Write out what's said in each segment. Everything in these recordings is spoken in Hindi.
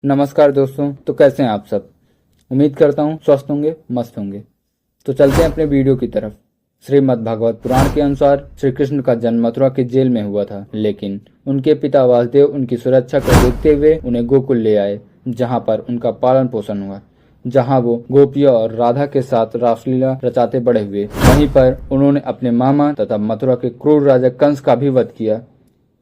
नमस्कार दोस्तों। तो कैसे हैं आप सब? उम्मीद करता हूँ स्वस्थ होंगे, मस्त होंगे। तो चलते हैं अपने वीडियो की तरफ। श्रीमद् भागवत पुराण के अनुसार श्री कृष्ण का जन्म मथुरा के जेल में हुआ था, लेकिन उनके पिता वासुदेव उनकी सुरक्षा को देखते हुए उन्हें गोकुल ले आए, जहाँ पर उनका पालन पोषण हुआ, जहाँ वो गोपियों और राधा के साथ रासलीला रचाते बड़े हुए। वहीं पर उन्होंने अपने मामा तथा मथुरा के क्रूर राजा कंस का भी वध किया।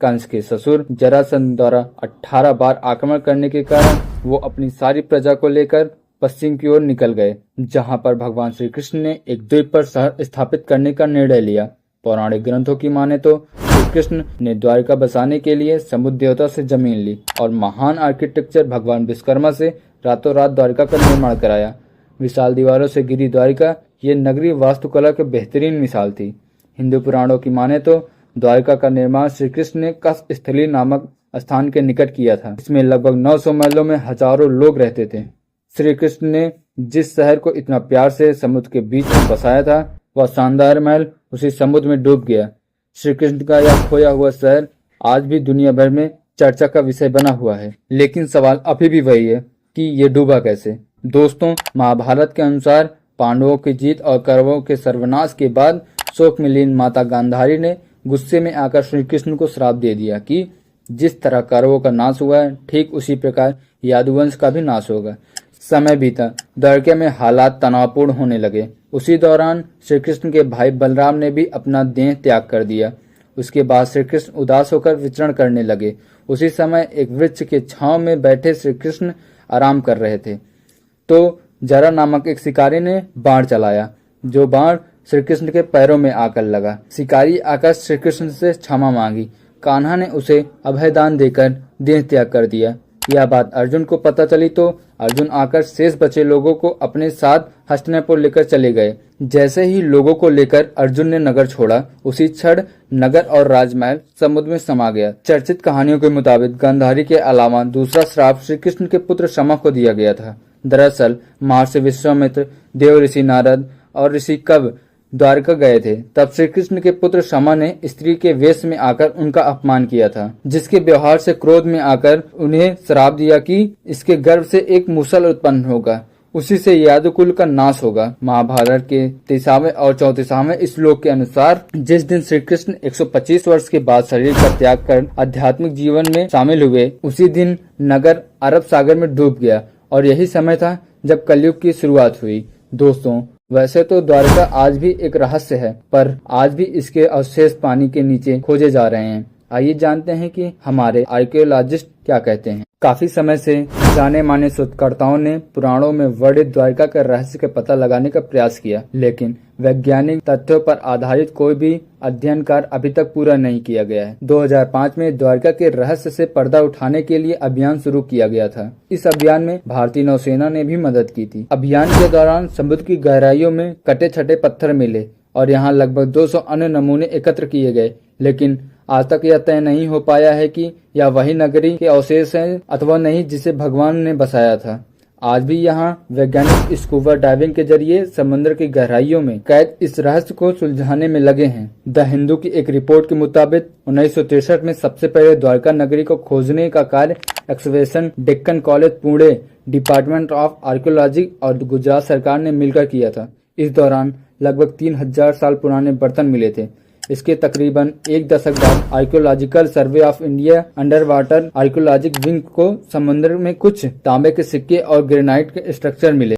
कंस के ससुर जरासंध द्वारा 18 बार आक्रमण करने के कारण वो अपनी सारी प्रजा को लेकर पश्चिम की ओर निकल गए, जहां पर भगवान श्री कृष्ण ने एक द्वीप पर शहर स्थापित करने का निर्णय लिया। पौराणिक ग्रंथों की माने तो श्री कृष्ण ने द्वारिका बसाने के लिए समुद्र देवता से जमीन ली और महान आर्किटेक्चर भगवान विश्वकर्मा से रातों रात द्वारिका का निर्माण कराया। विशाल दीवारों से घिरी द्वारिका ये नगरीय वास्तुकला की बेहतरीन मिसाल थी। हिंदू पुराणों की माने तो द्वारिका का निर्माण श्री कृष्ण ने कस स्थली नामक स्थान के निकट किया था। इसमें लगभग 900 महलों में हजारों लोग रहते थे। श्री कृष्ण ने जिस शहर को इतना प्यार से समुद्र के बीच में बसाया था, वह शानदार महल उसी समुद्र में डूब गया। श्री कृष्ण का यह खोया हुआ शहर आज भी दुनिया भर में चर्चा का विषय बना हुआ है। लेकिन सवाल अभी भी वही है कि ये डूबा कैसे। दोस्तों, महाभारत के अनुसार पांडवों की जीत और कौरवों के सर्वनाश के बाद शोक में लीन माता गांधारी ने गुस्से में आकर श्री कृष्ण को श्राप दे दिया कि जिस तरह कौरवों का नाश हुआ है, ठीक उसी प्रकार यादुवंश का भी नाश होगा। समय बीता, द्वारका में हालात तनावपूर्ण होने लगे। उसी दौरान श्री कृष्ण के भाई बलराम ने भी अपना देह त्याग कर दिया। उसके बाद श्री कृष्ण उदास होकर विचरण करने लगे। उसी समय एक वृक्ष के छांव में बैठे श्री कृष्ण आराम कर रहे थे तो जरा नामक एक शिकारी ने बाण चलाया, जो बाण श्री कृष्ण के पैरों में आकर लगा। शिकारी आकर श्री कृष्ण से क्षमा मांगी। कान्हा ने उसे अभयदान देकर देह त्याग कर दिया। यह बात अर्जुन को पता चली तो अर्जुन आकर शेष बचे लोगों को अपने साथ हस्तिनापुर लेकर चले गए। जैसे ही लोगों को लेकर अर्जुन ने नगर छोड़ा, उसी क्षण नगर और राजमहल समुद्र में समा गया। चर्चित कहानियों के मुताबिक गांधारी के अलावा दूसरा श्राप श्री कृष्ण के पुत्र शमा को दिया गया था। दरअसल महर्षि विश्वामित्र, देव ऋषि नारद और ऋषि कब द्वारका गए थे, तब श्री कृष्ण के पुत्र शमा ने स्त्री के वेश में आकर उनका अपमान किया था, जिसके व्यवहार से क्रोध में आकर उन्हें श्राप दिया कि इसके गर्भ से एक मूसल उत्पन्न होगा, उसी से यादुकुल का नाश होगा। महाभारत के 33वें और 34वें श्लोक के अनुसार जिस दिन श्री कृष्ण 125 वर्ष के बाद शरीर का त्याग कर आध्यात्मिक जीवन में शामिल हुए, उसी दिन नगर अरब सागर में डूब गया और यही समय था जब कलयुग की शुरुआत हुई। दोस्तों, वैसे तो द्वारका आज भी एक रहस्य है, पर आज भी इसके अवशेष पानी के नीचे खोजे जा रहे हैं। आइए जानते हैं कि हमारे आर्कियोलॉजिस्ट क्या कहते हैं। काफी समय से जाने माने शोधकर्ताओं ने पुराणों में वर्णित द्वारका के रहस्य का पता लगाने का प्रयास किया, लेकिन वैज्ञानिक तथ्यों पर आधारित कोई भी अध्ययन कार्य अभी तक पूरा नहीं किया गया है। 2005 में द्वारका के रहस्य से पर्दा उठाने के लिए अभियान शुरू किया गया था। इस अभियान में भारतीय नौसेना ने भी मदद की थी। अभियान के दौरान समुद्र की गहराइयों में कटे छटे पत्थर मिले और यहाँ लगभग 200 अन्य नमूने एकत्र किए गए, लेकिन आज तक यह तय नहीं हो पाया है कि यह वही नगरी के अवशेष हैं अथवा नहीं जिसे भगवान ने बसाया था। आज भी यहाँ वैज्ञानिक स्कूबा डाइविंग के जरिए समुद्र की गहराइयों में कैद इस रहस्य को सुलझाने में लगे हैं। द हिंदू की एक रिपोर्ट के मुताबिक 1963 में सबसे पहले द्वारका नगरी को खोजने का कार्य excavation Deccan college Pune, department of archaeology और गुजरात सरकार ने मिलकर किया था। इस दौरान लगभग 3000 साल पुराने बर्तन मिले थे। इसके तकरीबन एक दशक बाद archaeological survey of India under water archaeologic wing को समुद्र में कुछ तांबे के सिक्के और ग्रेनाइट के स्ट्रक्चर मिले।